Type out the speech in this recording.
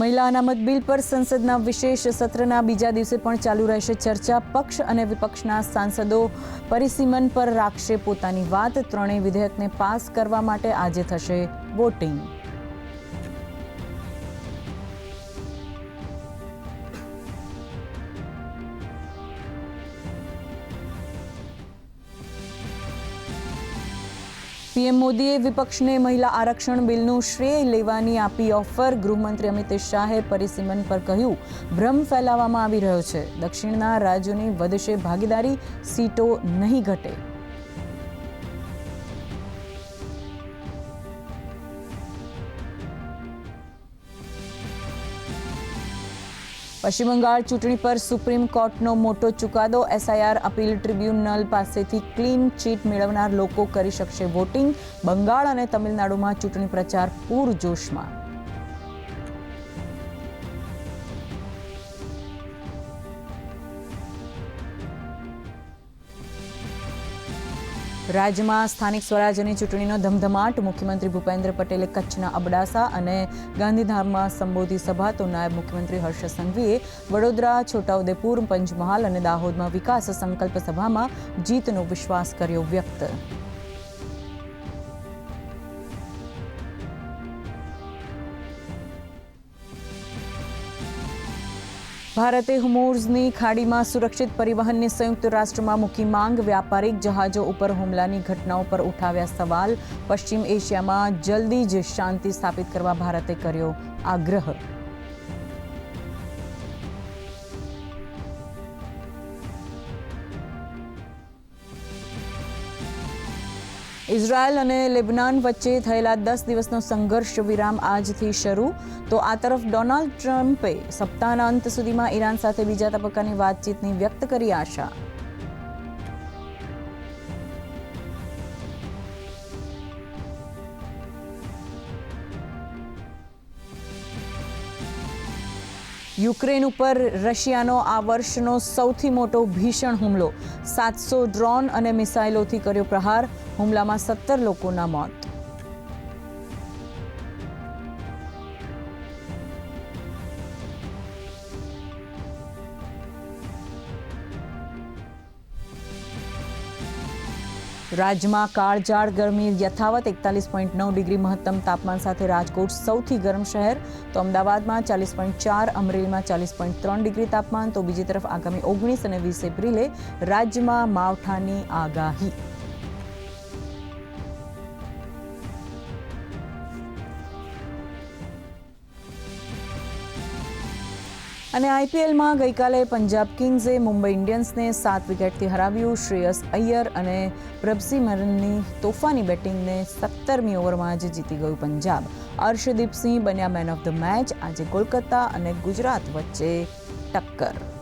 મહિલા અનામત બિલ પર સંસદના વિશેષ સત્રના બીજા દિવસે પણ ચાલુ રહેશે ચર્ચા. પક્ષ અને વિપક્ષના સાંસદો પરિસીમન પર રાખશે પોતાની વાત. ત્રણેય વિધેયકને પાસ કરવા માટે આજે થશે વોટિંગ. પીએમ મોદીએ વિપક્ષને મહિલા આરક્ષણ બિલનું શ્રેય લેવાની આપી ઓફર. ગૃહમંત્રી અમિત શાહે પરિસીમન પર કહ્યું, ભ્રમ ફેલાવવામાં આવી રહ્યો છે. દક્ષિણના રાજ્યોની વધશે ભાગીદારી, સીટો નહીં ઘટે. પશ્ચિમ બંગાળ ચૂંટણી પર સુપ્રીમ કોર્ટનો મોટો ચુકાદો. એસઆઈઆર અપીલ ટ્રિબ્યુનલ પાસેથી ક્લીન ચીટ મેળવનાર લોકો કરી શકશે વોટિંગ. બંગાળ અને તમિલનાડુમાં ચૂંટણી પ્રચાર પૂરજોશમાં. રાજ્યમાં સ્થાનિક સ્વરાજ્યની ચૂંટણીનો ધમધમાટ. મુખ્યમંત્રી ભૂપેન્દ્ર પટેલે કચ્છના અબડાસા અને ગાંધીધામમાં સંબોધી સભા, તો નાયબ મુખ્યમંત્રી હર્ષ સંઘવીએ વડોદરા, છોટાઉદેપુર, પંચમહાલ અને દાહોદમાં વિકાસ સંકલ્પ સભામાં જીતનો વિશ્વાસ કર્યો વ્યક્ત. ભારતે હોર્મુઝની ખાડીમાં સુરક્ષિત પરિવહનની સંયુક્ત રાષ્ટ્રમાં મૂકી માંગ. વ્યાપારિક જહાજો ઉપર હુમલાની ઘટનાઓ પર ઉઠાવ્યા સવાલ. પશ્ચિમ એશિયામાં જલ્દી જ શાંતિ સ્થાપિત કરવા ભારતે કર્યો આગ્રહ. ઇઝરાયલ અને લેબનાન વચ્ચે થયેલા 10 દિવસનો સંઘર્ષ વિરામ આજથી શરૂ. તો આ તરફ ડોનાલ્ડ ટ્રમ્પે સપ્તાહના અંત સુધીમાં ઈરાન સાથે બીજા તબક્કાની વાતચીતની વ્યક્ત કરી આશા. યુક્રેન ઉપર રશિયાનો આ વર્ષનો સૌથી મોટો ભીષણ હુમલો. 700 ડ્રોન અને મિસાઇલોથી કર્યો પ્રહાર. હુમલામાં 17 લોકોના મોત. રાજ્યમાં કાળઝાળ ગરમી યથાવત. 41.9 ડિગ્રી મહત્તમ તાપમાન સાથે રાજકોટ સૌથી ગરમ શહેર. તો અમદાવાદમાં 40.4, અમરેલીમાં 40.3 ડિગ્રી તાપમાન. તો બીજી તરફ આગામી 19 અને 20 એપ્રિલે રાજ્યમાં માવઠાની આગાહી. અને આઈપીએલમાં ગઈકાલે પંજાબ કિંગ્સે મુંબઈ ઇન્ડિયન્સને 7 વિકેટથી હરાવ્યું. શ્રેયસ અય્યર અને પ્રભસિમરનની તોફાની બેટિંગને 17મી ઓવરમાં જ જીતી ગયું પંજાબ. અર્શદીપ સિંહ બન્યા મેન ઓફ ધ મેચ. આજે કોલકાતા અને ગુજરાત વચ્ચે ટક્કર.